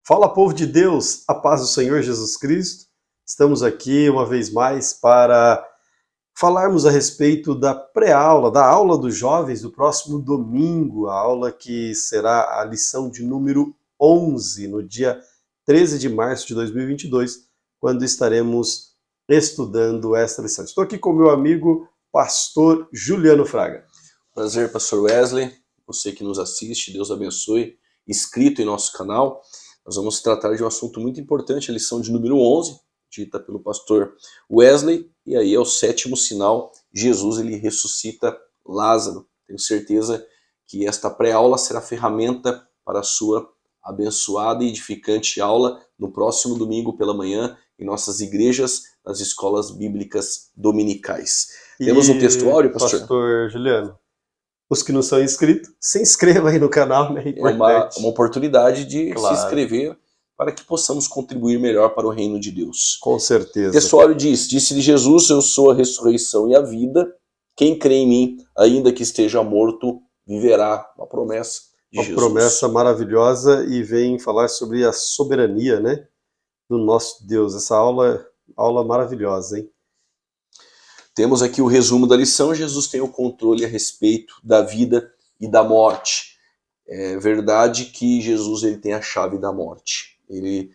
Fala, povo de Deus, a paz do Senhor Jesus Cristo. Estamos aqui uma vez mais para falarmos a respeito da pré-aula, da aula dos jovens do próximo domingo, a aula que será a lição de número 11, no dia 13 de março de 2022, quando estaremos estudando esta lição. Estou aqui com meu amigo, pastor Juliano Fraga. Prazer, pastor Wesley, você que nos assiste, Deus abençoe, inscrito em nosso canal. Nós vamos tratar de um assunto muito importante, a lição de número 11, dita pelo pastor Wesley, e aí é o sétimo sinal, Jesus ele ressuscita Lázaro. Tenho certeza que esta pré-aula será ferramenta para a sua abençoada e edificante aula no próximo domingo pela manhã em nossas igrejas, nas escolas bíblicas dominicais. Temos um textuário, pastor? Pastor Juliano, os que não são inscritos, se inscreva aí no canal, né? É uma oportunidade de Claro. se inscrever para que possamos contribuir melhor para o reino de Deus. Com certeza. O textuário diz, disse-lhe Jesus, eu sou a ressurreição e a vida, quem crê em mim, ainda que esteja morto, viverá. Uma promessa de Uma Jesus. promessa maravilhosa e vem falar sobre a soberania, né, do nosso Deus. Essa aula maravilhosa, hein? Temos aqui o resumo da lição, Jesus tem o controle a respeito da vida e da morte. É verdade que Jesus ele tem a chave da morte. Ele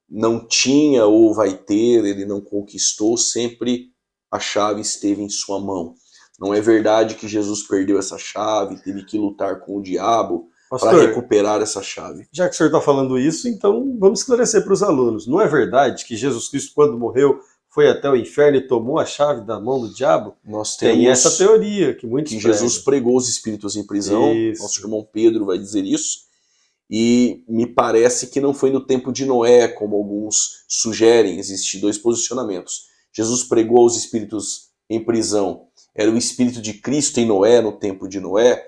não tinha ou vai ter, ele não conquistou, sempre a chave esteve em sua mão. Não é verdade que Jesus perdeu essa chave, teve que lutar com o diabo para recuperar essa chave. Já que o senhor está falando isso, então vamos esclarecer para os alunos. Não é verdade que Jesus Cristo, quando morreu, foi até o inferno e tomou a chave da mão do diabo? Nós Tem temos essa teoria que muitos que Jesus pregou os espíritos em prisão. Isso. Nosso irmão Pedro vai dizer isso. E me parece que não foi no tempo de Noé, como alguns sugerem. Existem dois posicionamentos. Jesus pregou aos espíritos em prisão. Era o espírito de Cristo em Noé, no tempo de Noé.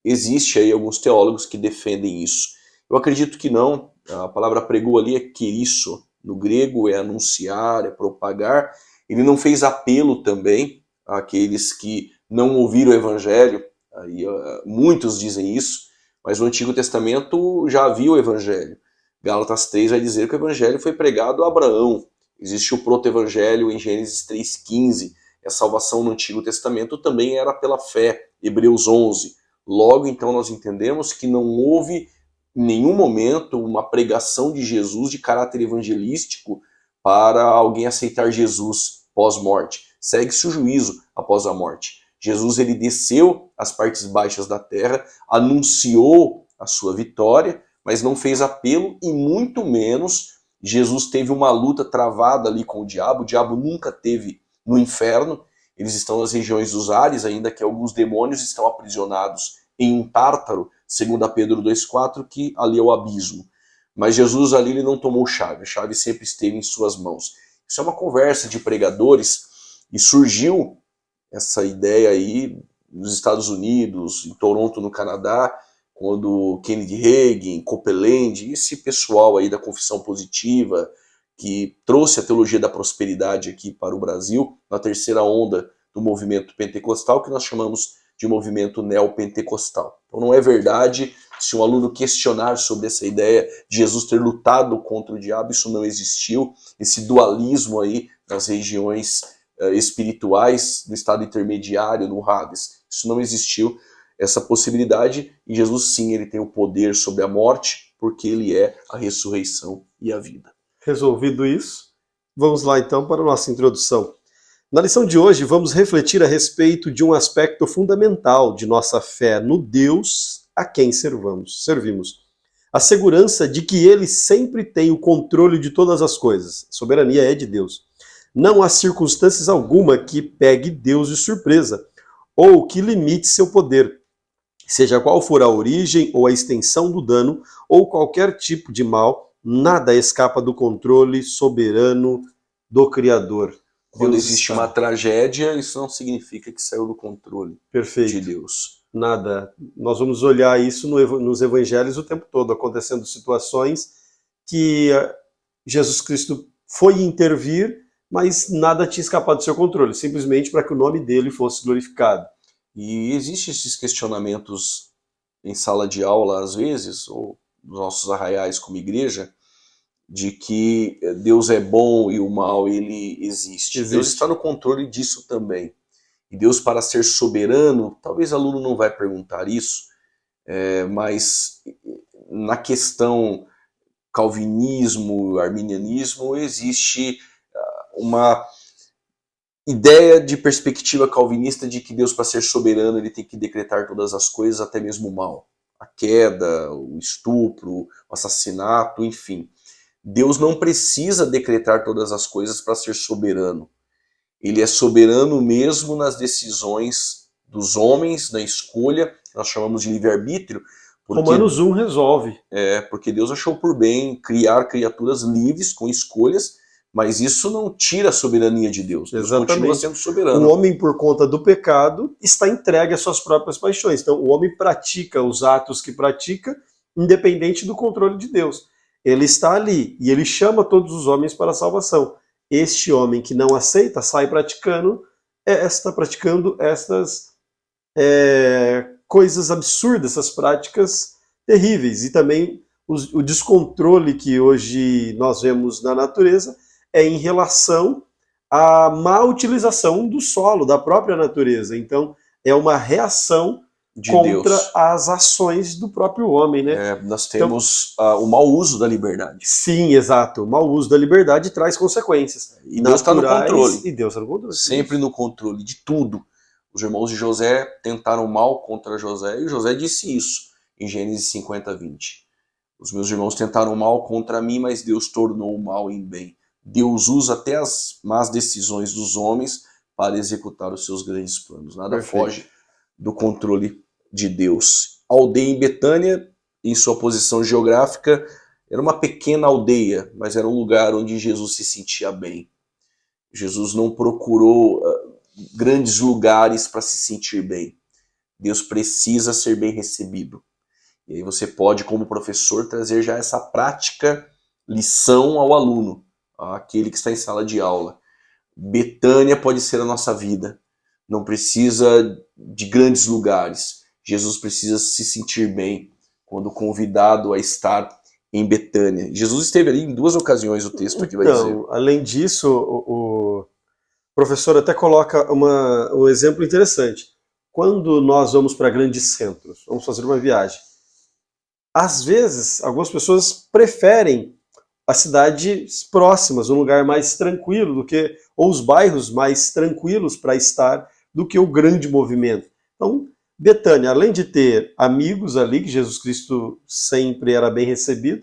Existe aí alguns teólogos que defendem isso. Eu acredito que não. A palavra pregou ali é querisso. No grego é anunciar, é propagar. Ele não fez apelo também àqueles que não ouviram o evangelho. Aí, muitos dizem isso, mas no Antigo Testamento já havia o evangelho. Gálatas 3 vai dizer que o evangelho foi pregado a Abraão. Existe o proto-evangelho em Gênesis 3,15. A salvação no Antigo Testamento também era pela fé. Hebreus 11. Logo, então, nós entendemos que não houve em nenhum momento uma pregação de Jesus de caráter evangelístico para alguém aceitar Jesus pós-morte. Segue-se o juízo após a morte. Jesus ele desceu às partes baixas da terra, anunciou a sua vitória, mas não fez apelo e muito menos Jesus teve uma luta travada ali com o diabo nunca teve no inferno, eles estão nas regiões dos ares, ainda que alguns demônios estão aprisionados em um tártaro, segundo a Pedro 2,4, que ali é o abismo. Mas Jesus ali ele não tomou chave, a chave sempre esteve em suas mãos. Isso é uma conversa de pregadores e surgiu essa ideia aí nos Estados Unidos, em Toronto, no Canadá, quando Kennedy Hagin, Copeland, esse pessoal aí da confissão positiva, que trouxe a teologia da prosperidade aqui para o Brasil, na terceira onda do movimento pentecostal, que nós chamamos de movimento neopentecostal. Então não é verdade, se um aluno questionar sobre essa ideia de Jesus ter lutado contra o diabo, isso não existiu, esse dualismo aí nas regiões espirituais do estado intermediário, no Hades, isso não existiu, essa possibilidade, e Jesus sim, ele tem o poder sobre a morte, porque ele é a ressurreição e a vida. Resolvido isso, vamos lá então para a nossa introdução. Na lição de hoje, vamos refletir a respeito de um aspecto fundamental de nossa fé no Deus a quem servimos. A segurança de que Ele sempre tem o controle de todas as coisas. A soberania é de Deus. Não há circunstâncias alguma que pegue Deus de surpresa, ou que limite seu poder. Seja qual for a origem ou a extensão do dano, ou qualquer tipo de mal, nada escapa do controle soberano do Criador. Quando existe uma tragédia, isso não significa que saiu do controle de Deus. Nada. Nós vamos olhar isso nos evangelhos o tempo todo, acontecendo situações que Jesus Cristo foi intervir, mas nada tinha escapado do seu controle, simplesmente para que o nome dele fosse glorificado. E existem esses questionamentos em sala de aula, às vezes, ou nos nossos arraiais como igreja, de que Deus é bom e o mal ele existe. Deus está no controle disso também. E Deus, para ser soberano, talvez aluno não vai perguntar isso, mas na questão calvinismo, arminianismo, existe uma ideia de perspectiva calvinista de que Deus, para ser soberano, ele tem que decretar todas as coisas, até mesmo o mal. A queda, o estupro, o assassinato, enfim. Deus não precisa decretar todas as coisas para ser soberano. Ele é soberano mesmo nas decisões dos homens, na escolha, nós chamamos de livre-arbítrio. Romanos 1 resolve. Porque Deus achou por bem criar criaturas livres, com escolhas, mas isso não tira a soberania de Deus. Deus continua sendo soberano. O homem, por conta do pecado, está entregue às suas próprias paixões. Então, o homem pratica os atos que pratica, independente do controle de Deus. Ele está ali e ele chama todos os homens para a salvação. Este homem que não aceita sai praticando estas coisas absurdas, essas práticas terríveis. E também o descontrole que hoje nós vemos na natureza é em relação à má utilização do solo, da própria natureza. Então, é uma reação contra Deus. As ações do próprio homem, né? Nós temos o mau uso da liberdade. Sim, exato. O mau uso da liberdade traz consequências. E Deus está no controle. E Deus está no controle. Sempre no controle de tudo. Os irmãos de José tentaram mal contra José, e José disse isso em Gênesis 50, 20. Os meus irmãos tentaram mal contra mim, mas Deus tornou o mal em bem. Deus usa até as más decisões dos homens para executar os seus grandes planos. Nada foge do controle de Deus. A aldeia em Betânia, em sua posição geográfica, era uma pequena aldeia, mas era um lugar onde Jesus se sentia bem. Jesus não procurou grandes lugares para se sentir bem. Deus precisa ser bem recebido. E aí você pode, como professor, trazer já essa prática lição ao aluno, aquele que está em sala de aula. Betânia pode ser a nossa vida. Não precisa de grandes lugares. Jesus precisa se sentir bem quando convidado a estar em Betânia. Jesus esteve ali em 2 ocasiões, o texto aqui vai dizer. Além disso, o professor até coloca um exemplo interessante. Quando nós vamos para grandes centros, vamos fazer uma viagem, às vezes, algumas pessoas preferem as cidades próximas, um lugar mais tranquilo ou os bairros mais tranquilos para estar do que o grande movimento. Então, Betânia, além de ter amigos ali, que Jesus Cristo sempre era bem recebido,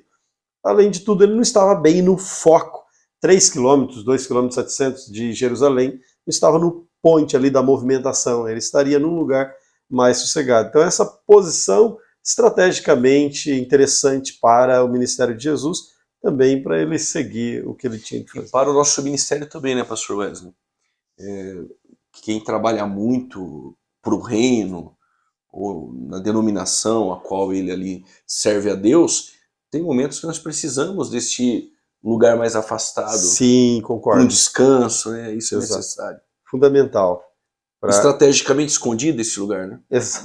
além de tudo, ele não estava bem no foco. 3 quilômetros, 2,7 km de Jerusalém, não estava no ponte ali da movimentação, ele estaria num lugar mais sossegado. Então, essa posição estrategicamente interessante para o ministério de Jesus, também para ele seguir o que ele tinha de fazer. E para o nosso ministério também, né, pastor Wesley? Quem trabalha muito para o reino, ou na denominação a qual ele ali serve a Deus, tem momentos que nós precisamos deste lugar mais afastado. Sim, concordo. Um descanso, né? Isso é necessário. Fundamental. Estrategicamente escondido esse lugar, né?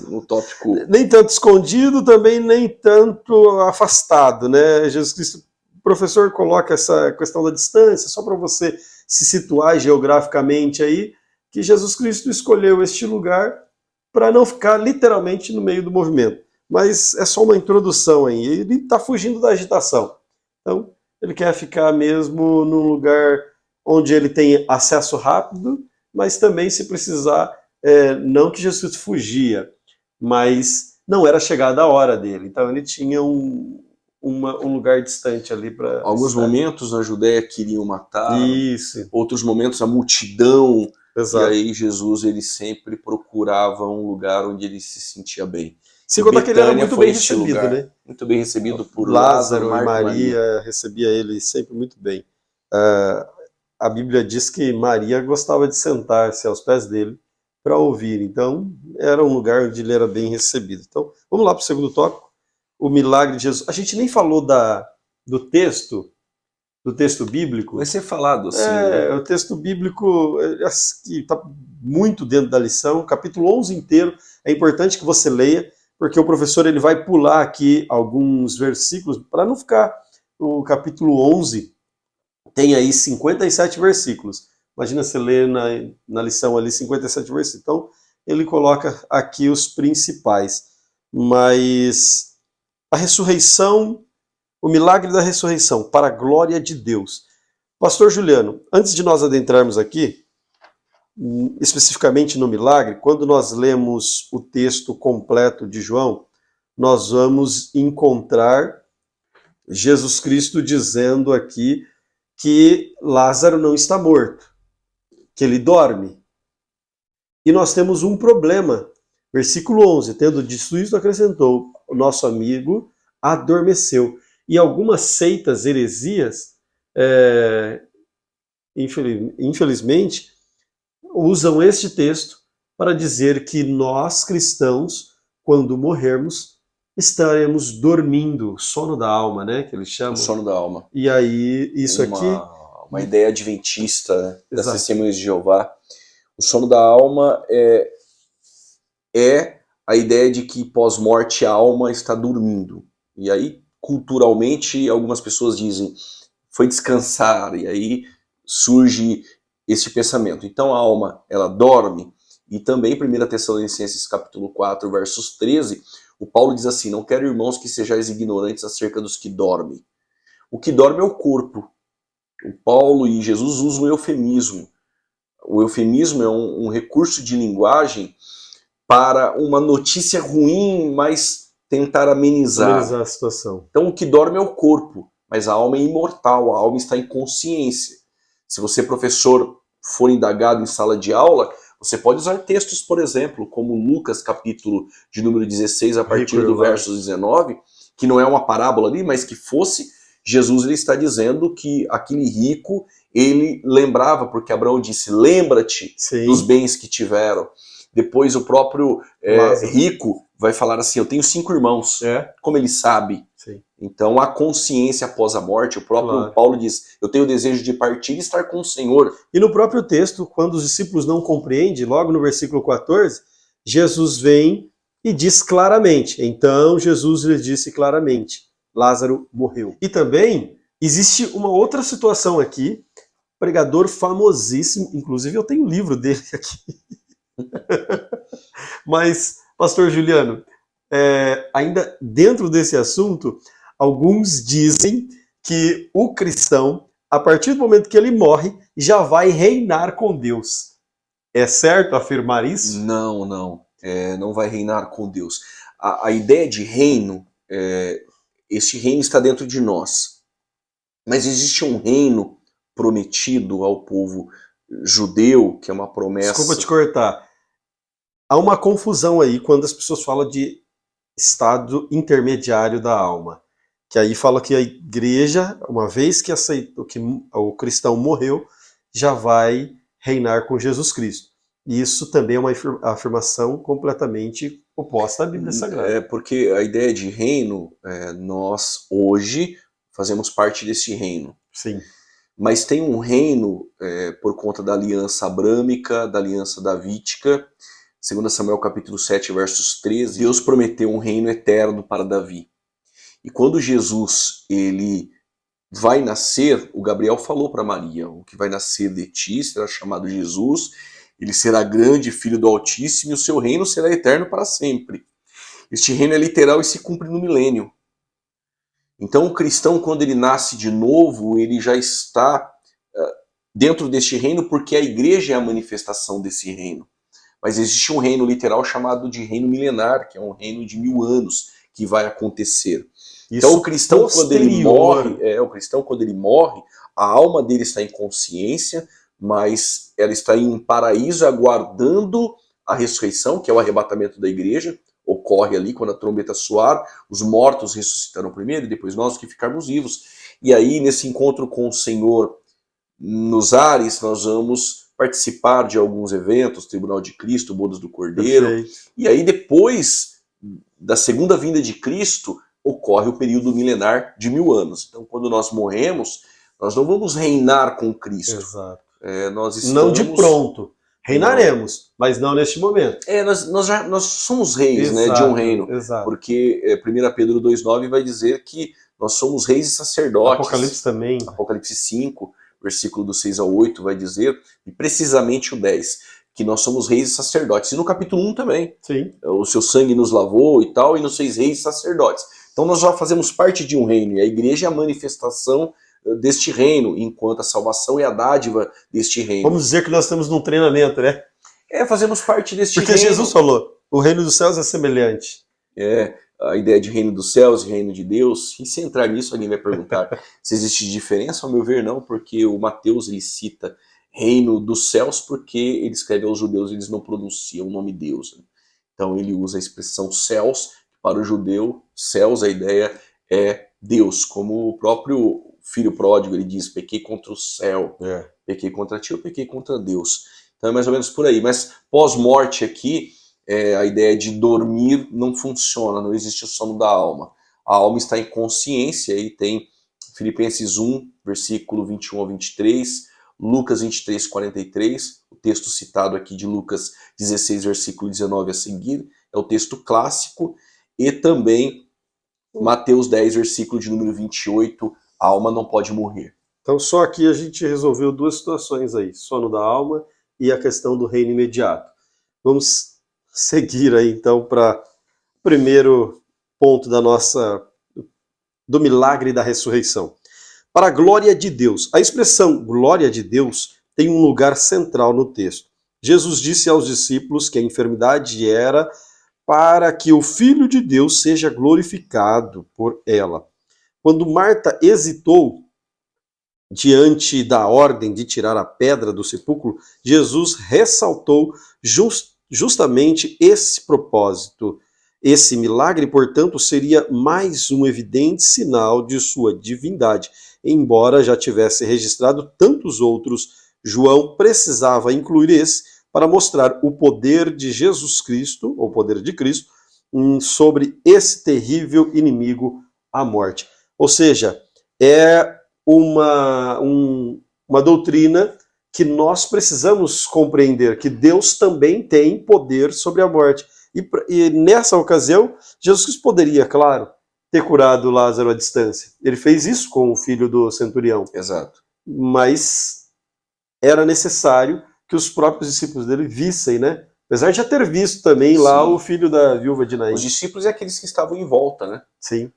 No tópico. Nem tanto escondido, também nem tanto afastado, né? Jesus Cristo, o professor coloca essa questão da distância, só para você se situar geograficamente aí, que Jesus Cristo escolheu este lugar para não ficar literalmente no meio do movimento. Mas é só uma introdução aí, ele está fugindo da agitação. Então, ele quer ficar mesmo num lugar onde ele tem acesso rápido, mas também, se precisar, não que Jesus fugia, mas não era chegada a hora dele. Então ele tinha um lugar distante ali para... Alguns momentos na Judéia queriam matar, isso. Outros momentos a multidão. Exato. E aí Jesus ele sempre procurava um lugar onde ele se sentia bem. Se contar que ele era muito bem recebido, né? Muito bem recebido por Lázaro e Maria, recebia ele sempre muito bem. A Bíblia diz que Maria gostava de sentar-se aos pés dele para ouvir. Então, era um lugar onde ele era bem recebido. Então, vamos lá para o segundo tópico, o milagre de Jesus. A gente nem falou do texto bíblico. Vai ser falado assim. Né? O texto bíblico que está muito dentro da lição, o capítulo 11 inteiro. É importante que você leia, porque o professor ele vai pular aqui alguns versículos para não ficar o capítulo 11 tem aí 57 versículos. Imagina você ler na lição ali 57 versículos. Então, ele coloca aqui os principais. Mas a ressurreição, o milagre da ressurreição, para a glória de Deus. Pastor Juliano, antes de nós adentrarmos aqui, especificamente no milagre, quando nós lemos o texto completo de João, nós vamos encontrar Jesus Cristo dizendo aqui que Lázaro não está morto, que ele dorme. E nós temos um problema. Versículo 11, tendo dito isso, acrescentou, o nosso amigo adormeceu. E algumas seitas, heresias, infelizmente, usam este texto para dizer que nós, cristãos, quando morrermos, estaremos dormindo, sono da alma, né, que eles chamam. O sono da alma. E aí, isso uma ideia adventista, né, das Testemunhas de Jeová. O sono da alma é a ideia de que pós-morte a alma está dormindo. E aí, culturalmente, algumas pessoas dizem, foi descansar, e aí surge esse pensamento. Então a alma, ela dorme, e também 1 Tessalonicenses capítulo 4, versos 13, o Paulo diz assim, não quero, irmãos, que sejais ignorantes acerca dos que dormem. O que dorme é o corpo. O Paulo e Jesus usam o eufemismo. O eufemismo é um recurso de linguagem para uma notícia ruim, mas tentar amenizar a situação. Então o que dorme é o corpo, mas a alma é imortal, a alma está em consciência. Se você, professor, for indagado em sala de aula, você pode usar textos, por exemplo, como Lucas, capítulo de número 16, a partir do verso 19, que não é uma parábola ali, mas que fosse, Jesus ele está dizendo que aquele rico, ele lembrava, porque Abraão disse, lembra-te dos bens que tiveram. Depois o próprio rico vai falar assim, eu tenho 5 irmãos, como ele sabe. Sim. Então a consciência após a morte, o próprio Paulo diz, eu tenho o desejo de partir e estar com o Senhor. E no próprio texto, quando os discípulos não compreendem, logo no versículo 14, Jesus vem e diz claramente, então Jesus lhes disse claramente, Lázaro morreu. E também existe uma outra situação aqui, pregador famosíssimo, inclusive eu tenho um livro dele aqui. Mas, pastor Juliano, ainda dentro desse assunto, alguns dizem que o cristão, a partir do momento que ele morre, já vai reinar com Deus. É certo afirmar isso? Não, não vai reinar com Deus. A ideia de reino, este reino está dentro de nós. Mas existe um reino prometido ao povo judeu, que é uma promessa... Desculpa te cortar. Há uma confusão aí quando as pessoas falam de estado intermediário da alma. Que aí fala que a igreja, uma vez que aceitou que o cristão morreu, já vai reinar com Jesus Cristo. E isso também é uma afirmação completamente oposta à Bíblia Sagrada. Porque a ideia de reino, nós hoje fazemos parte desse reino. Sim. Mas tem um reino por conta da aliança abrâmica, da aliança davídica. 2 Samuel capítulo 7, versos 13, Deus prometeu um reino eterno para Davi. E quando Jesus ele vai nascer, o Gabriel falou para Maria, o que vai nascer de ti será chamado Jesus, ele será grande, filho do Altíssimo, e o seu reino será eterno para sempre. Este reino é literal e se cumpre no milênio. Então o cristão, quando ele nasce de novo, ele já está dentro deste reino, porque a igreja é a manifestação desse reino. Mas existe um reino literal chamado de reino milenar, que é um reino de 1000 anos que vai acontecer. Então o cristão, quando ele morre, a alma dele está em consciência, mas ela está em um paraíso aguardando a ressurreição, que é o arrebatamento da igreja. Ocorre ali quando a trombeta soar, os mortos ressuscitarão primeiro e depois nós que ficarmos vivos. E aí, nesse encontro com o Senhor nos ares, nós vamos participar de alguns eventos, Tribunal de Cristo, Bodas do Cordeiro. Perfeito. E aí depois da segunda vinda de Cristo, ocorre o período milenar de 1000 anos. Então quando nós morremos, nós não vamos reinar com Cristo. Exato. Nós estamos... Não de pronto. Reinaremos, mas não neste momento. Nós somos reis, exato, né, de um reino. Exato. Porque 1 Pedro 2,9 vai dizer que nós somos reis e sacerdotes. Apocalipse também. Apocalipse 5, versículo do 6 ao 8 vai dizer, e precisamente o 10, que nós somos reis e sacerdotes. E no capítulo 1 também. Sim. O seu sangue nos lavou e tal, e nos fez reis e sacerdotes. Então nós já fazemos parte de um reino, e a igreja é a manifestação deste reino, enquanto a salvação é a dádiva deste reino. Vamos dizer que nós estamos num treinamento, né? Fazemos parte deste reino. Porque Jesus falou, o reino dos céus é semelhante. A ideia de reino dos céus e reino de Deus, e se entrar nisso alguém vai perguntar se existe diferença, ao meu ver não, porque o Mateus ele cita reino dos céus porque ele escreve aos judeus, eles não pronunciam o nome Deus, né? Então ele usa a expressão céus, para o judeu, céus, a ideia é Deus, como o próprio filho pródigo, ele diz, pequei contra o céu, pequei contra ti, eu pequei contra Deus. Então é mais ou menos por aí, mas pós-morte aqui, a ideia de dormir não funciona, não existe o sono da alma. A alma está em consciência, e tem Filipenses 1, versículo 21 ao 23, Lucas 23, 43, o texto citado aqui de Lucas 16, versículo 19 a seguir, é o texto clássico, e também Mateus 10, versículo de número 28, a alma não pode morrer. Então só aqui a gente resolveu duas situações aí, sono da alma e a questão do reino imediato. Vamos seguir aí então para o primeiro ponto do milagre da ressurreição. Para a glória de Deus. A expressão glória de Deus tem um lugar central no texto. Jesus disse aos discípulos que a enfermidade era para que o Filho de Deus seja glorificado por ela. Quando Marta hesitou diante da ordem de tirar a pedra do sepulcro, Jesus ressaltou justamente esse propósito. Esse milagre, portanto, seria mais um evidente sinal de sua divindade. Embora já tivesse registrado tantos outros, João precisava incluir esse para mostrar o poder de Jesus Cristo, ou poder de Cristo, sobre esse terrível inimigo, a morte. Ou seja, é uma doutrina que nós precisamos compreender, que Deus também tem poder sobre a morte. E nessa ocasião, Jesus Cristo poderia, claro, ter curado Lázaro à distância. Ele fez isso com o filho do centurião. Exato. Mas era necessário que os próprios discípulos dele vissem, né? Apesar de já ter visto também lá o filho da viúva de Naim. Os discípulos é aqueles que estavam em volta, né? Sim.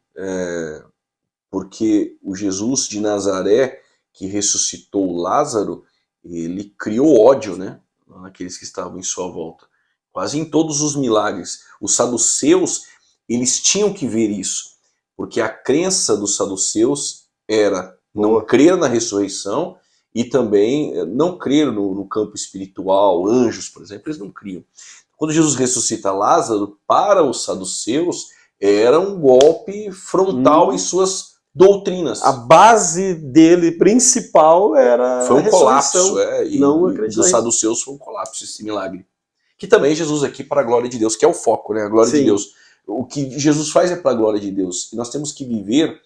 Porque o Jesus de Nazaré, que ressuscitou Lázaro, ele criou ódio, né? Naqueles que estavam em sua volta. Quase em todos os milagres. Os saduceus, eles tinham que ver isso. Porque a crença dos saduceus era não crer na ressurreição e também não crer no campo espiritual, anjos, por exemplo, eles não criam. Quando Jesus ressuscita Lázaro, para os saduceus, era um golpe frontal em suas doutrinas. A base dele principal era foi um colapso, não dos saduceus foi um colapso esse milagre. Que também Jesus aqui para a glória de Deus, que é o foco, né? A glória de Deus. O que Jesus faz é para a glória de Deus. E nós temos que viver,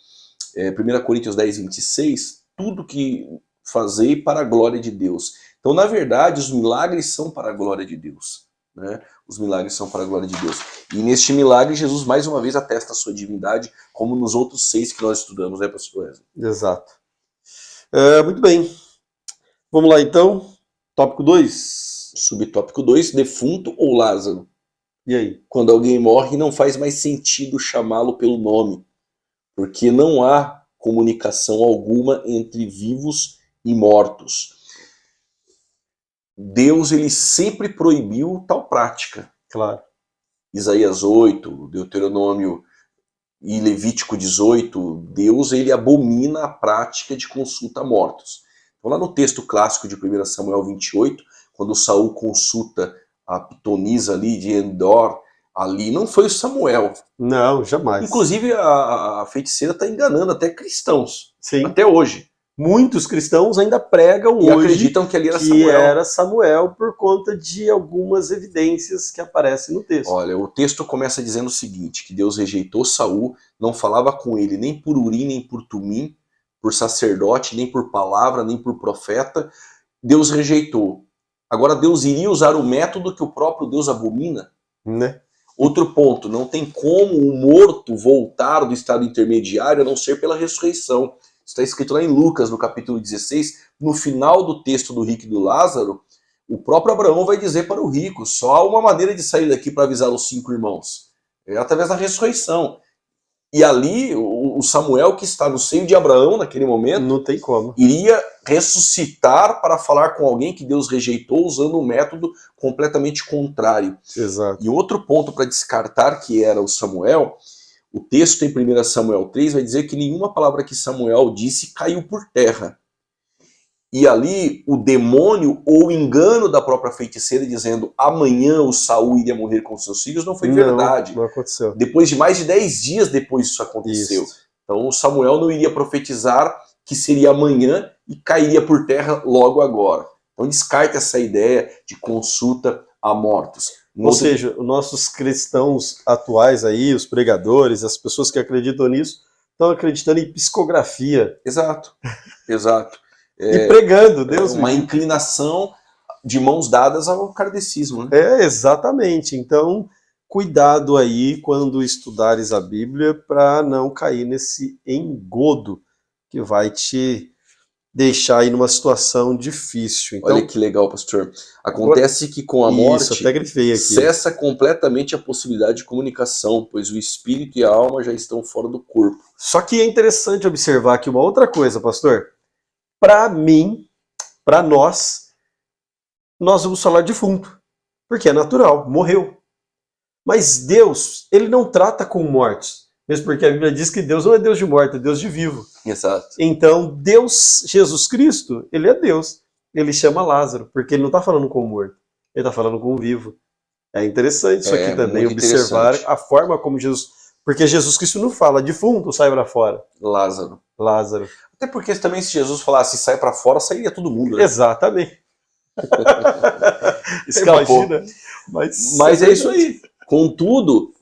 1 Coríntios 10, 26, tudo que fazei para a glória de Deus. Então, na verdade, os milagres são para a glória de Deus. Né? Os milagres são para a glória de Deus. E neste milagre, Jesus mais uma vez atesta a sua divindade, como nos outros 6 que nós estudamos, né, pastor Wesley? Exato. Muito bem. Vamos lá, então. Tópico 2. Subtópico 2, defunto ou Lázaro? E aí? Quando alguém morre, não faz mais sentido chamá-lo pelo nome, porque não há comunicação alguma entre vivos e mortos. Deus, ele sempre proibiu tal prática. Claro. Isaías 8, Deuteronômio e Levítico 18, Deus, ele abomina a prática de consulta a mortos. Então, lá no texto clássico de 1 Samuel 28, quando Saul consulta a pitonisa ali de Endor, ali não foi o Samuel. Não, jamais. Inclusive, a feiticeira está enganando até cristãos. Sim. Até hoje. Muitos cristãos ainda pregam e hoje acreditam que ali era que Samuel. Era Samuel por conta de algumas evidências que aparecem no texto. Olha, o texto começa dizendo o seguinte, que Deus rejeitou Saul, não falava com ele nem por Urim, nem por Tumim, por sacerdote, nem por palavra, nem por profeta. Deus rejeitou. Agora Deus iria usar o método que o próprio Deus abomina? Né? Outro ponto, não tem como o morto voltar do estado intermediário a não ser pela ressurreição. Está escrito lá em Lucas, no capítulo 16, no final do texto do rico e do Lázaro, o próprio Abraão vai dizer para o rico, só há uma maneira de sair daqui para avisar os 5 irmãos, é através da ressurreição. E ali, o Samuel, que está no seio de Abraão naquele momento, Não tem como. iria ressuscitar para falar com alguém que Deus rejeitou usando um método completamente contrário. Exato. E outro ponto para descartar que era o Samuel, o texto em 1 Samuel 3 vai dizer que nenhuma palavra que Samuel disse caiu por terra. E ali o demônio ou o engano da própria feiticeira dizendo amanhã o Saul iria morrer com seus filhos não foi verdade. Não aconteceu. Depois de mais de 10 dias depois isso aconteceu. Isso. Então o Samuel não iria profetizar que seria amanhã e cairia por terra logo agora. Então descarta essa ideia de consulta a mortos. Ou seja, os nossos cristãos atuais aí, os pregadores, as pessoas que acreditam nisso, estão acreditando em psicografia. Exato, exato. E pregando, Deus uma me... inclinação de mãos dadas ao kardecismo, né? Exatamente. Então, cuidado aí quando estudares a Bíblia para não cair nesse engodo que vai te deixar aí numa situação difícil. Então, olha que legal, pastor. Acontece que com a morte isso, até grifei aqui. Cessa completamente a possibilidade de comunicação, pois o espírito e a alma já estão fora do corpo. Só que é interessante observar aqui uma outra coisa, pastor. Para mim, para nós vamos falar defunto, porque é natural, morreu. Mas Deus, ele não trata com mortos, mesmo porque a Bíblia diz que Deus não é Deus de morto, é Deus de vivo. Exato. Então, Deus, Jesus Cristo, ele é Deus. Ele chama Lázaro, porque ele não está falando com o morto, ele está falando com o vivo. É interessante isso aqui também, observar a forma como Jesus... Porque Jesus Cristo não fala, defunto, sai para fora. Lázaro. Até porque também se Jesus falasse sai para fora, sairia todo mundo, né? Exatamente. Imagina. Mas é isso aí. Contudo,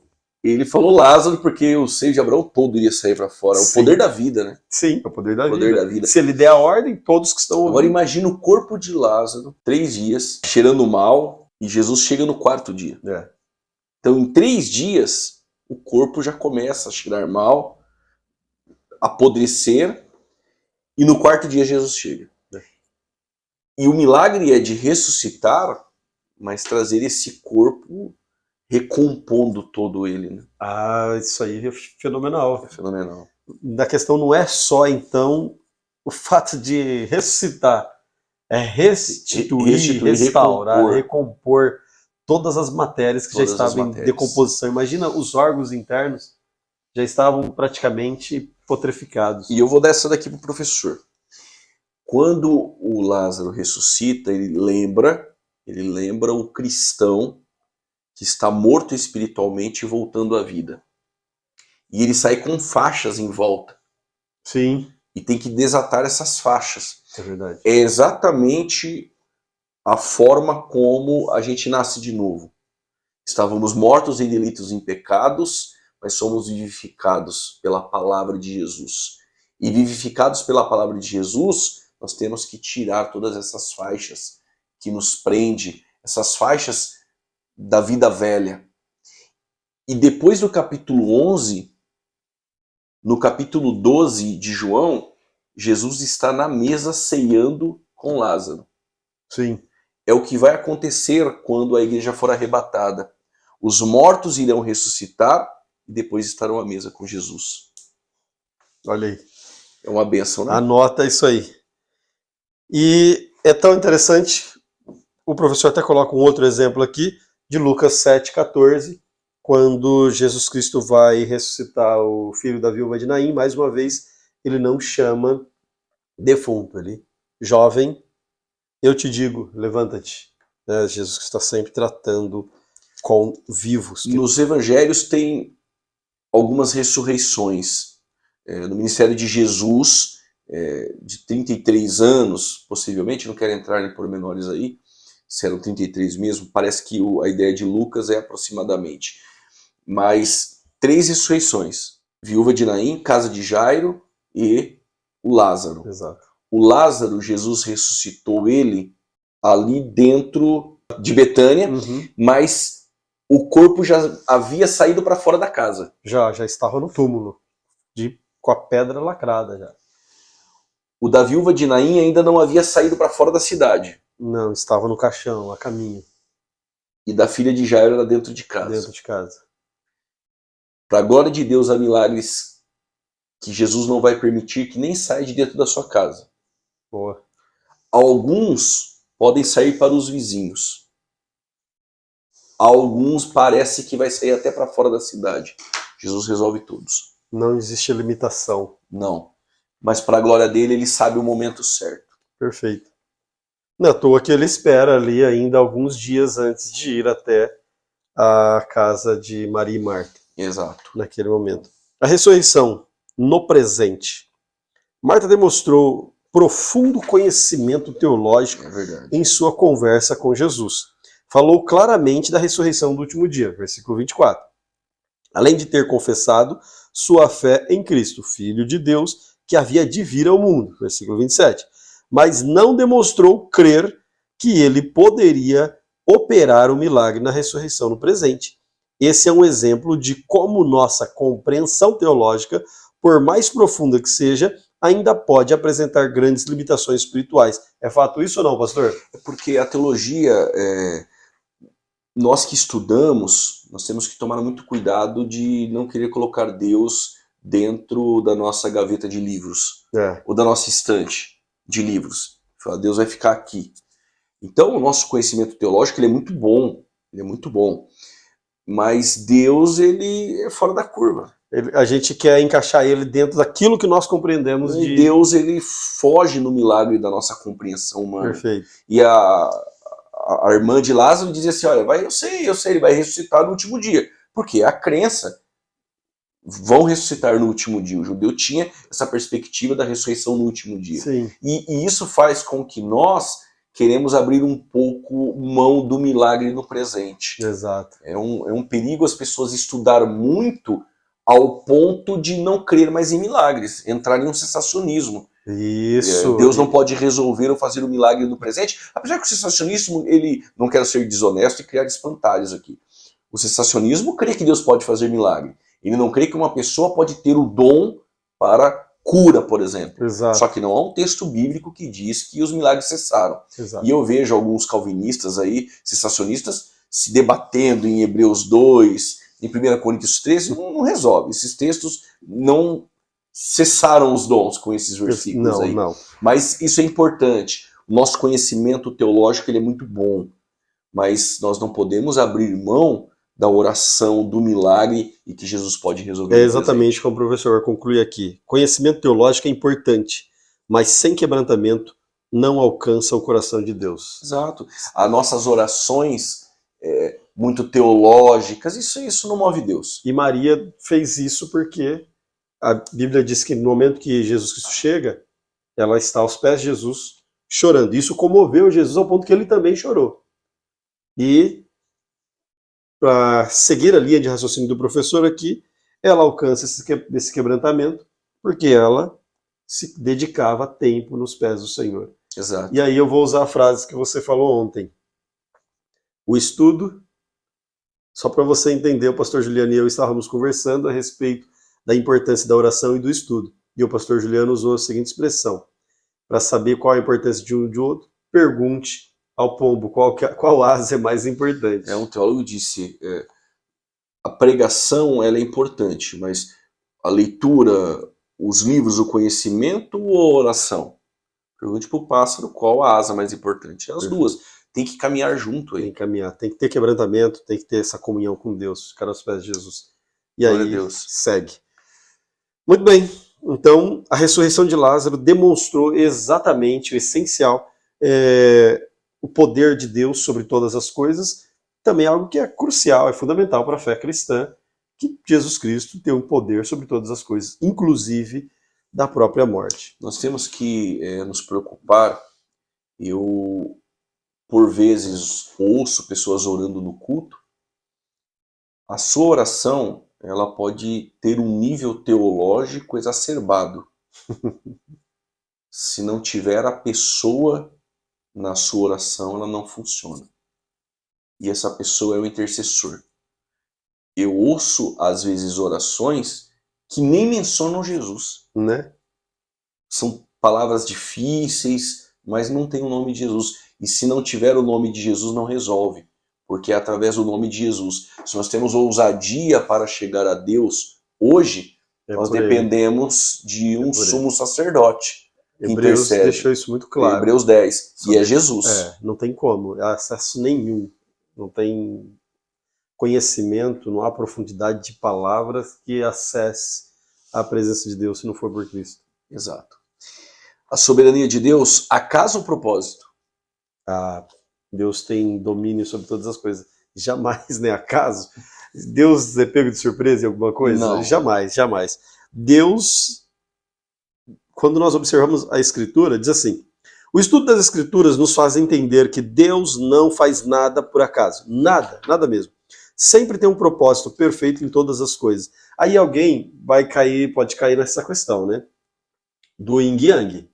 ele falou Lázaro porque o seio de Abraão todo iria sair para fora. É o poder da vida, né? Sim, é o poder da vida. Se ele der a ordem, todos que estão ouvindo. Agora imagina o corpo de Lázaro, 3 dias, cheirando mal, e Jesus chega no 4º dia. Então em 3 dias, o corpo já começa a cheirar mal, apodrecer, e no 4º dia Jesus chega. E o milagre é de ressuscitar, mas trazer esse corpo recompondo todo ele, né? Isso aí é fenomenal. É fenomenal. A questão não é só, então, o fato de ressuscitar. É restituir, restaurar, recompor todas as matérias que já estavam em decomposição. Imagina, os órgãos internos já estavam praticamente putrificados. E eu vou dar essa daqui para o professor. Quando o Lázaro ressuscita, ele lembra o cristão que está morto espiritualmente e voltando à vida. E ele sai com faixas em volta. Sim. E tem que desatar essas faixas. É verdade. É exatamente a forma como a gente nasce de novo. Estávamos mortos em delitos e em pecados, mas somos vivificados pela palavra de Jesus. E vivificados pela palavra de Jesus, nós temos que tirar todas essas faixas que nos prende, essas faixas da vida velha. E depois do capítulo 11, no capítulo 12 de João, Jesus está na mesa ceando com Lázaro. Sim. É o que vai acontecer quando a igreja for arrebatada. Os mortos irão ressuscitar e depois estarão à mesa com Jesus. Olha aí. É uma bênção, né? Anota isso aí. E é tão interessante, o professor até coloca um outro exemplo aqui, de Lucas 7,14, quando Jesus Cristo vai ressuscitar o filho da viúva de Naim, mais uma vez, ele não chama defunto, ele, jovem, eu te digo, levanta-te. Jesus Cristo está sempre tratando com vivos. Nos evangelhos tem algumas ressurreições. No ministério de Jesus, de 33 anos, possivelmente, não quero entrar em pormenores aí, se eram 33 mesmo, parece que a ideia de Lucas é aproximadamente. Mas 3 ressurreições. Viúva de Naim, casa de Jairo e o Lázaro. Exato. O Lázaro, Jesus ressuscitou ele ali dentro de Betânia, mas o corpo já havia saído para fora da casa. Já estava no túmulo, com a pedra lacrada já. O da viúva de Naim ainda não havia saído para fora da cidade. Não, estava no caixão, a caminho. E da filha de Jairo era dentro de casa. Dentro de casa. Para a glória de Deus, há milagres que Jesus não vai permitir que nem saia de dentro da sua casa. Boa. Alguns podem sair para os vizinhos. Alguns parece que vai sair até para fora da cidade. Jesus resolve todos. Não existe limitação. Não. Mas para a glória dele, ele sabe o momento certo. Perfeito. Não é à toa que ele espera ali ainda alguns dias antes de ir até a casa de Maria e Marta. Exato. Naquele momento. A ressurreição no presente. Marta demonstrou profundo conhecimento teológico em sua conversa com Jesus. Falou claramente da ressurreição do último dia, versículo 24. Além de ter confessado sua fé em Cristo, Filho de Deus, que havia de vir ao mundo, versículo 27. Mas não demonstrou crer que ele poderia operar o milagre na ressurreição no presente. Esse é um exemplo de como nossa compreensão teológica, por mais profunda que seja, ainda pode apresentar grandes limitações espirituais. É fato isso ou não, pastor? É porque a teologia, nós que estudamos, nós temos que tomar muito cuidado de não querer colocar Deus dentro da nossa gaveta de livros, ou da nossa estante de livros. Falar, Deus vai ficar aqui. Então, o nosso conhecimento teológico ele é muito bom, mas Deus ele é fora da curva. A gente quer encaixar ele dentro daquilo que nós compreendemos. E Deus ele foge no milagre da nossa compreensão humana. Perfeito. E a irmã de Lázaro dizia assim, olha, eu sei, ele vai ressuscitar no último dia. Porque a crença vão ressuscitar no último dia. O judeu tinha essa perspectiva da ressurreição no último dia. Sim. E isso faz com que nós queremos abrir um pouco mão do milagre no presente. Exato. É um perigo as pessoas estudar muito ao ponto de não crer mais em milagres, entrar em um cessacionismo. Isso. Deus não pode resolver ou fazer o milagre no presente, apesar que o cessacionismo, ele não quer ser desonesto e criar espantalhos aqui. O cessacionismo crê que Deus pode fazer milagre. Ele não crê que uma pessoa pode ter o dom para cura, por exemplo. Exato. Só que não há um texto bíblico que diz que os milagres cessaram. Exato. E eu vejo alguns calvinistas aí, cessacionistas, se debatendo em Hebreus 2, em 1 Coríntios 13, não resolve. Esses textos não cessaram os dons com esses versículos aí. Não. Mas isso é importante. O nosso conhecimento teológico ele é muito bom, mas nós não podemos abrir mão da oração, do milagre e que Jesus pode resolver. É exatamente como o professor conclui aqui. Conhecimento teológico é importante, mas sem quebrantamento não alcança o coração de Deus. Exato. As nossas orações muito teológicas, isso não move Deus. E Maria fez isso porque a Bíblia diz que no momento que Jesus Cristo chega, ela está aos pés de Jesus chorando. Isso comoveu Jesus ao ponto que ele também chorou. E para seguir a linha de raciocínio do professor aqui, ela alcança esse quebrantamento porque ela se dedicava tempo nos pés do Senhor. Exato. E aí eu vou usar a frase que você falou ontem. O estudo, só para você entender, o pastor Juliano e eu estávamos conversando a respeito da importância da oração e do estudo. E o pastor Juliano usou a seguinte expressão: para saber qual a importância de um e de outro, pergunte ao pombo qual asa é mais importante. Um teólogo disse, a pregação ela é importante, mas a leitura, os livros, o conhecimento ou a oração? Pergunte para o pássaro qual a asa mais importante. As duas. Tem que caminhar junto aí. Tem que caminhar, tem que ter quebrantamento, tem que ter essa comunhão com Deus, ficar aos pés de Jesus. E Glória aí a Deus. segue. Muito bem, então a ressurreição de Lázaro demonstrou exatamente o essencial, o poder de Deus sobre todas as coisas, também algo que é crucial, é fundamental para a fé cristã, que Jesus Cristo tem um poder sobre todas as coisas, inclusive da própria morte. Nós temos que nos preocupar. Eu, por vezes, ouço pessoas orando no culto. A sua oração, ela pode ter um nível teológico exacerbado. Se não tiver a pessoa na sua oração, ela não funciona. E essa pessoa é o intercessor. Eu ouço, às vezes, orações que nem mencionam Jesus. Né? São palavras difíceis, mas não tem o nome de Jesus. E se não tiver o nome de Jesus, não resolve. Porque é através do nome de Jesus. Se nós temos ousadia para chegar a Deus hoje, É nós por aí. dependemos de um por aí. sumo sacerdote que Hebreus intercede. deixou isso muito claro. Hebreus 10. E é Sobre- Jesus. Não tem como, acesso nenhum. Não tem conhecimento, não há profundidade de palavras que acesse a presença de Deus se não for por Cristo. Exato. A soberania de Deus, acaso o propósito? Ah, Deus tem domínio sobre todas as coisas. Jamais, né? Acaso? Deus é pego de surpresa em alguma coisa? Não. Jamais, jamais. Deus, quando nós observamos a Escritura, diz assim: o estudo das Escrituras nos faz entender que Deus não faz nada por acaso. Nada, nada mesmo. Sempre tem um propósito perfeito em todas as coisas. Aí alguém pode cair nessa questão, né? Do Yin Yang,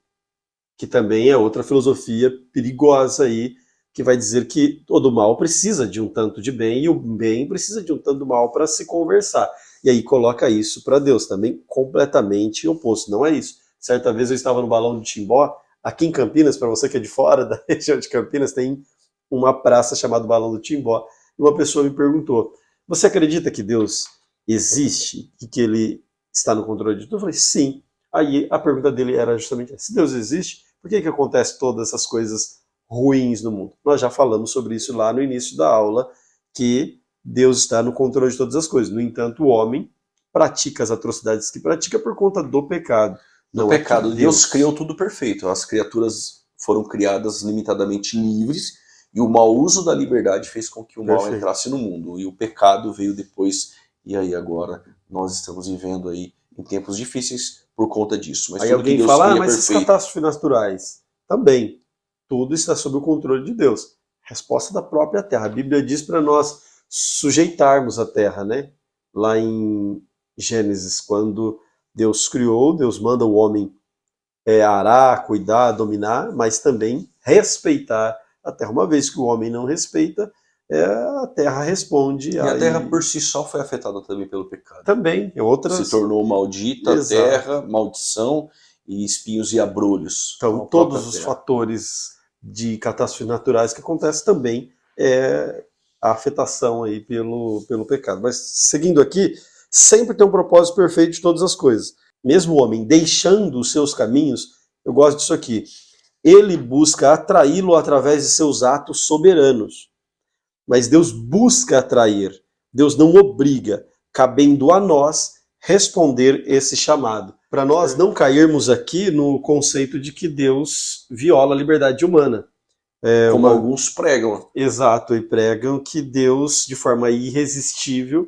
que também é outra filosofia perigosa aí, que vai dizer que todo mal precisa de um tanto de bem e o bem precisa de um tanto de mal para se conversar. E aí coloca isso para Deus, também completamente oposto. Não é isso. Certa vez eu estava no Balão de Timbó, aqui em Campinas, para você que é de fora da região de Campinas, tem uma praça chamada Balão do Timbó. E uma pessoa me perguntou: você acredita que Deus existe e que ele está no controle de tudo? Eu falei: sim. Aí a pergunta dele era justamente essa: se Deus existe, por que acontece todas essas coisas ruins no mundo? Nós já falamos sobre isso lá no início da aula, que Deus está no controle de todas as coisas. No entanto, o homem pratica as atrocidades que pratica por conta do pecado. No pecado, Deus criou tudo perfeito. As criaturas foram criadas limitadamente livres e o mau uso da liberdade fez com que o mal entrasse no mundo. E o pecado veio depois. E aí agora nós estamos vivendo aí em tempos difíceis por conta disso. Mas aí tudo alguém que Deus fala: cria mas perfeito. essas catástrofes naturais? Também. Tudo está sob o controle de Deus. Resposta da própria terra. A Bíblia diz para nós sujeitarmos a terra, né? Lá em Gênesis, quando Deus criou, Deus manda o homem arar, cuidar, dominar, mas também respeitar a terra. Uma vez que o homem não respeita, a terra responde. E a terra por si só foi afetada também pelo pecado. Também. Se tornou maldita. Exato. Terra, maldição e espinhos e abrolhos. Então, todos os fatores de catástrofes naturais que acontecem também a afetação aí pelo pecado. Mas, seguindo aqui, sempre tem um propósito perfeito de todas as coisas. Mesmo o homem deixando os seus caminhos, eu gosto disso aqui, ele busca atraí-lo através de seus atos soberanos. Mas Deus busca atrair, Deus não obriga, cabendo a nós responder esse chamado. Para nós não cairmos aqui no conceito de que Deus viola a liberdade humana. Como alguns pregam. Exato, e pregam que Deus, de forma irresistível,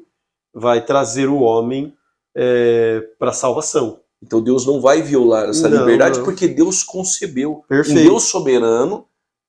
vai trazer o homem para a salvação. Então Deus não vai violar essa liberdade porque Deus concebeu. Perfeito. Um Deus soberano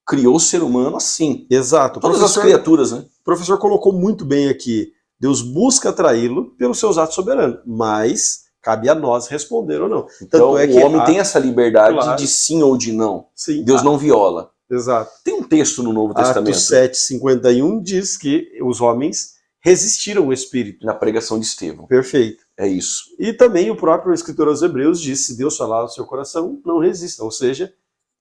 criou o ser humano assim. Exato. Todas as criaturas, né? O professor colocou muito bem aqui. Deus busca atraí-lo pelos seus atos soberanos, mas cabe a nós responder ou não. Então o homem tem essa liberdade de sim ou de não. Sim. Deus não viola. Exato. Tem um texto no Novo Testamento. Atos 7:51 diz que os homens resistiram ao Espírito. Na pregação de Estevão. Perfeito. É isso. E também o próprio escritor aos Hebreus diz: se Deus falar no seu coração, não resista. Ou seja,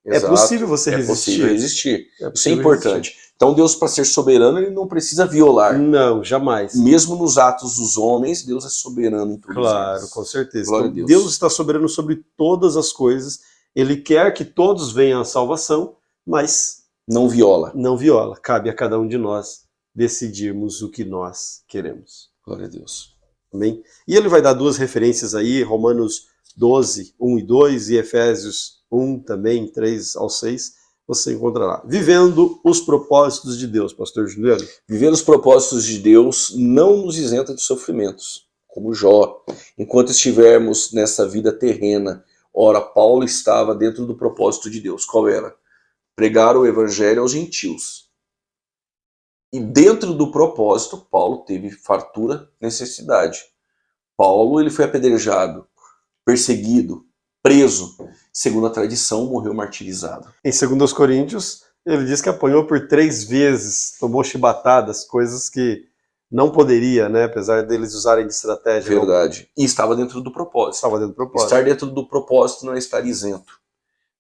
exato. É possível você resistir. É possível resistir. Isso é importante. Resistir. Então Deus, para ser soberano, ele não precisa violar. Não, jamais. Mesmo nos atos dos homens, Deus é soberano em tudo. Claro, com certeza. Glória Então, a Deus. Deus está soberano sobre todas as coisas. Ele quer que todos venham à salvação, mas não viola. Não viola. Cabe a cada um de nós decidirmos o que nós queremos. Glória a Deus. Amém? E ele vai dar duas referências aí, Romanos 12, 1 e 2, e Efésios 1 também, 3 ao 6, você encontrará. Vivendo os propósitos de Deus, pastor Juliano. Viver os propósitos de Deus não nos isenta de sofrimentos, como Jó, enquanto estivermos nessa vida terrena. Ora, Paulo estava dentro do propósito de Deus. Qual era? Pregar o evangelho aos gentios. E dentro do propósito, Paulo teve fartura, necessidade. Paulo ele foi apedrejado, perseguido, preso. Segundo a tradição, morreu martirizado. Em 2 Coríntios, ele diz que apanhou por 3 vezes, tomou chibatadas, coisas que Não poderia, né? Apesar deles usarem de estratégia. Verdade. E estava dentro do propósito. Estava dentro do propósito. Estar dentro do propósito não é estar isento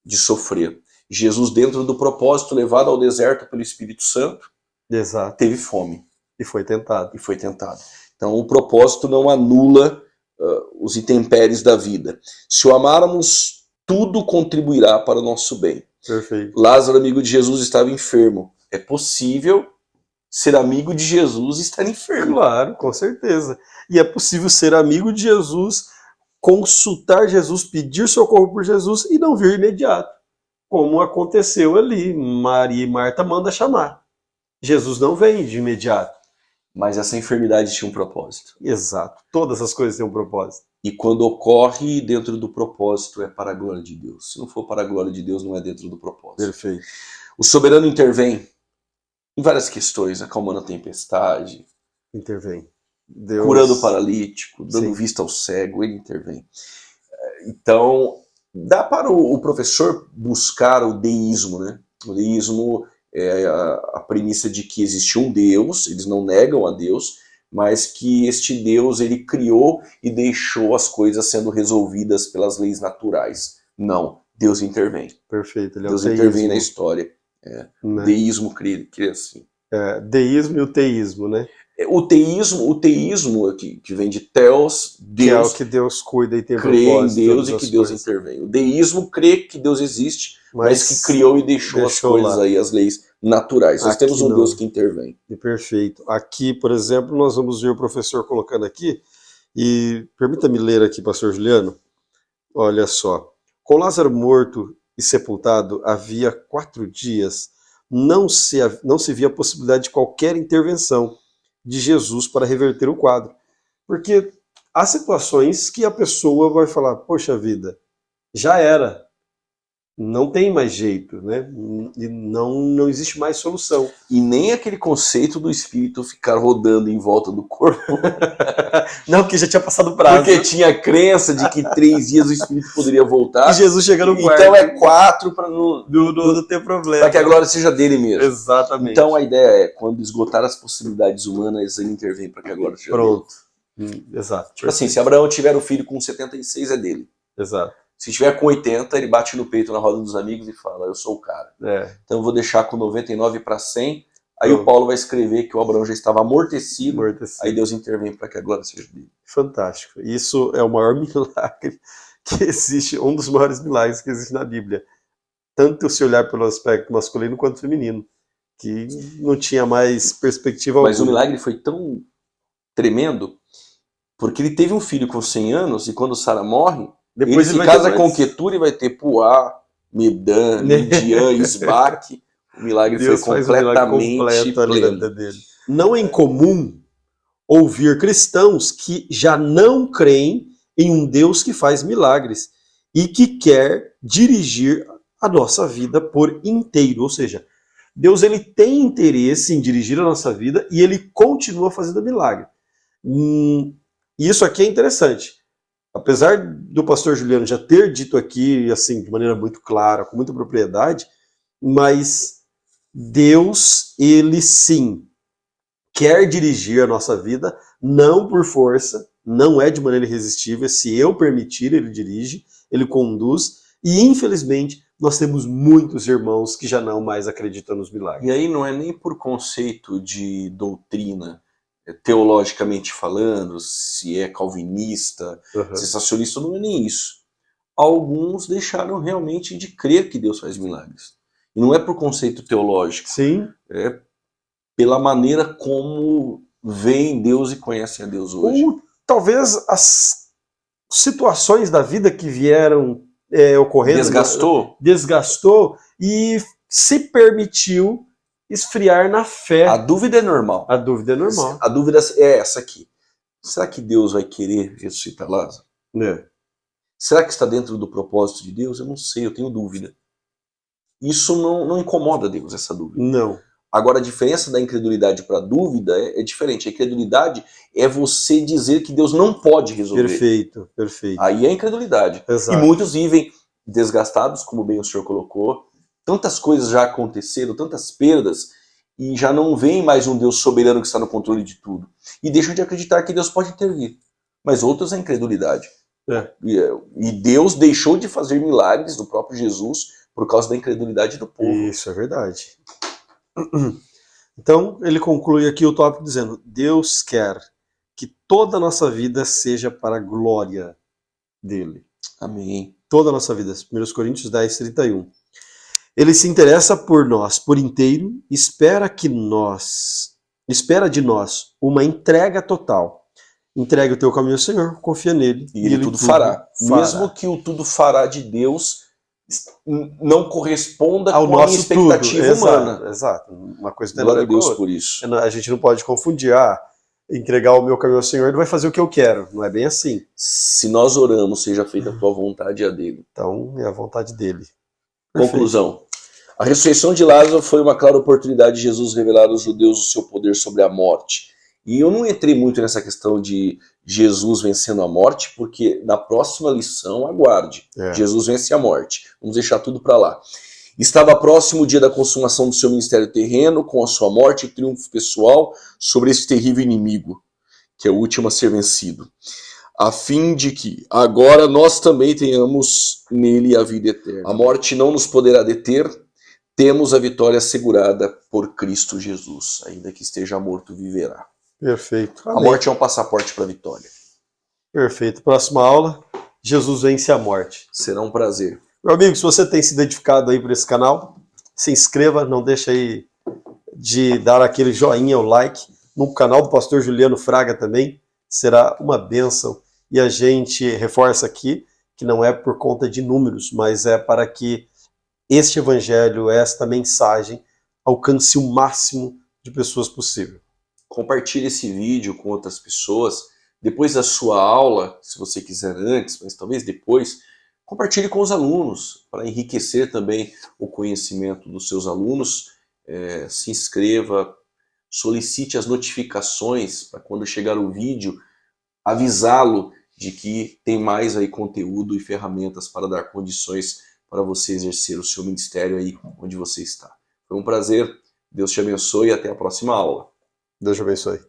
de sofrer. Jesus, dentro do propósito, levado ao deserto pelo Espírito Santo, Exato. teve fome. E foi tentado. E foi tentado. Então o propósito não anula os intempéries da vida. Se o amarmos, tudo contribuirá para o nosso bem. Perfeito. Lázaro, amigo de Jesus, estava enfermo. É possível ser amigo de Jesus e estar enfermo. Claro, com certeza. E é possível ser amigo de Jesus, consultar Jesus, pedir socorro por Jesus e não vir imediato. Como aconteceu ali. Maria e Marta mandam chamar. Jesus não vem de imediato. Mas essa enfermidade tinha um propósito. Exato. Todas as coisas têm um propósito. E quando ocorre dentro do propósito, é para a glória de Deus. Se não for para a glória de Deus, não é dentro do propósito. Perfeito. O soberano intervém em várias questões, acalmando a tempestade. Intervém. Deus... Curando o paralítico, dando Sim. vista ao cego, ele intervém. Então, dá para o professor buscar o deísmo, né? O deísmo é a premissa de que existe um Deus, eles não negam a Deus, mas que este Deus ele criou e deixou as coisas sendo resolvidas pelas leis naturais. Não, Deus intervem. Perfeito. Ele é Deus o intervém teísmo, na história. né? Deísmo cria assim. Deísmo e o teísmo, né? O teísmo que vem de Theos, Deus, que é o que Deus cuida e tem crê em propósito. Deus e todas que as Deus coisas. intervém. O deísmo crê que Deus existe, mas que criou e deixou as deixou coisas lá. aí, as leis naturais. Nós Aqui temos um não. Deus que intervém. Perfeito. Aqui, por exemplo, nós vamos ver o professor colocando aqui, e permita-me ler aqui, pastor Juliano. Olha só. Com Lázaro morto e sepultado havia 4 dias, não se via a possibilidade de qualquer intervenção de Jesus para reverter o quadro. Porque há situações que a pessoa vai falar, poxa vida, já era. Não tem mais jeito, né? E não existe mais solução. E nem aquele conceito do espírito ficar rodando em volta do corpo. Não, porque já tinha passado o prazo. Porque tinha a crença de que 3 dias o espírito poderia voltar. E Jesus chega no quarto. Então é 4 para não ter problema. Para que a glória seja dele mesmo. Exatamente. Então a ideia é, quando esgotar as possibilidades humanas, ele intervém para que a glória seja dele. Pronto. Exato. Tipo assim, se Abraão tiver um filho com 76, é dele. Exato. Se tiver com 80, ele bate no peito na roda dos amigos e fala, eu sou o cara. Então eu vou deixar com 99 para 100. Aí o Paulo vai escrever que o Abraão já estava amortecido. Aí Deus intervém para que a glória seja dele. Fantástico. Isso é o maior milagre que existe, um dos maiores milagres que existe na Bíblia. Tanto se olhar pelo aspecto masculino quanto feminino, que não tinha mais perspectiva alguma. Mas o milagre foi tão tremendo, porque ele teve um filho com 100 anos, e quando Sara morre, depois ele se casa com Ketura e vai ter Puá, Medan, Midian, Isbaque. O milagre Deus foi completo completamente pleno. na vida dele. Não é incomum ouvir cristãos que já não creem em um Deus que faz milagres e que quer dirigir a nossa vida por inteiro. Ou seja, Deus ele tem interesse em dirigir a nossa vida e ele continua fazendo milagre. E isso aqui é interessante. Apesar do pastor Juliano já ter dito aqui, assim, de maneira muito clara, com muita propriedade, mas Deus, ele sim, quer dirigir a nossa vida, não por força, não é de maneira irresistível, se eu permitir, ele dirige, ele conduz, e infelizmente nós temos muitos irmãos que já não mais acreditam nos milagres. E aí não é nem por conceito de doutrina, teologicamente falando, se é calvinista, sensacionista, não é nem isso. Alguns deixaram realmente de crer que Deus faz milagres. E não é por conceito teológico. Sim. É pela maneira como veem Deus e conhecem a Deus hoje. Ou talvez as situações da vida que vieram ocorrendo... Desgastou e se permitiu esfriar na fé. A dúvida é normal. A dúvida é normal. A dúvida é essa aqui. Será que Deus vai querer ressuscitar Lázaro? Será que está dentro do propósito de Deus? Eu não sei, eu tenho dúvida. Isso não incomoda Deus, essa dúvida. Não. Agora, a diferença da incredulidade para a dúvida é diferente. A incredulidade é você dizer que Deus não pode resolver. Perfeito, perfeito. Aí é a incredulidade. Exato. E muitos vivem desgastados, como bem o senhor colocou. Tantas coisas já aconteceram, tantas perdas, e já não veem mais um Deus soberano que está no controle de tudo. E deixam de acreditar que Deus pode intervir. Mas outros a incredulidade. É. E Deus deixou de fazer milagres do próprio Jesus por causa da incredulidade do povo. Isso é verdade. Então, ele conclui aqui o tópico dizendo: Deus quer que toda a nossa vida seja para a glória dele. Amém. Toda a nossa vida. 1 Coríntios 10, 31. Ele se interessa por nós por inteiro, espera de nós uma entrega total. Entrega o teu caminho ao Senhor, confia nele. E ele tudo fará. Mesmo que o tudo fará de Deus não corresponda ao com a minha expectativa humana. Exato. Uma coisa tem Glória a Deus por isso. A gente não pode confundir. Entregar o meu caminho ao Senhor, ele vai fazer o que eu quero. Não é bem assim. Se nós oramos, seja feita a tua vontade e a dele. Então, é a vontade dele. Conclusão. A ressurreição de Lázaro foi uma clara oportunidade de Jesus revelar aos judeus o seu poder sobre a morte. E eu não entrei muito nessa questão de Jesus vencendo a morte, porque na próxima lição, aguarde. Jesus vence a morte. Vamos deixar tudo para lá. Estava próximo o dia da consumação do seu ministério terreno, com a sua morte e triunfo pessoal sobre esse terrível inimigo, que é o último a ser vencido, a fim de que agora nós também tenhamos nele a vida eterna. A morte não nos poderá deter, temos a vitória assegurada por Cristo Jesus. Ainda que esteja morto, viverá. Perfeito. Amém. A morte é um passaporte para a vitória. Perfeito. Próxima aula, Jesus vence a morte. Será um prazer. Meu amigo, se você tem se identificado aí por esse canal, se inscreva, não deixa aí de dar aquele joinha, o like. No canal do pastor Juliano Fraga também, será uma bênção. E a gente reforça aqui que não é por conta de números, mas é para que este evangelho, esta mensagem, alcance o máximo de pessoas possível. Compartilhe esse vídeo com outras pessoas. Depois da sua aula, se você quiser antes, mas talvez depois, compartilhe com os alunos, para enriquecer também o conhecimento dos seus alunos. Se inscreva, solicite as notificações para quando chegar o vídeo, avisá-lo de que tem mais aí conteúdo e ferramentas para dar condições para você exercer o seu ministério aí onde você está. Foi um prazer, Deus te abençoe e até a próxima aula. Deus te abençoe.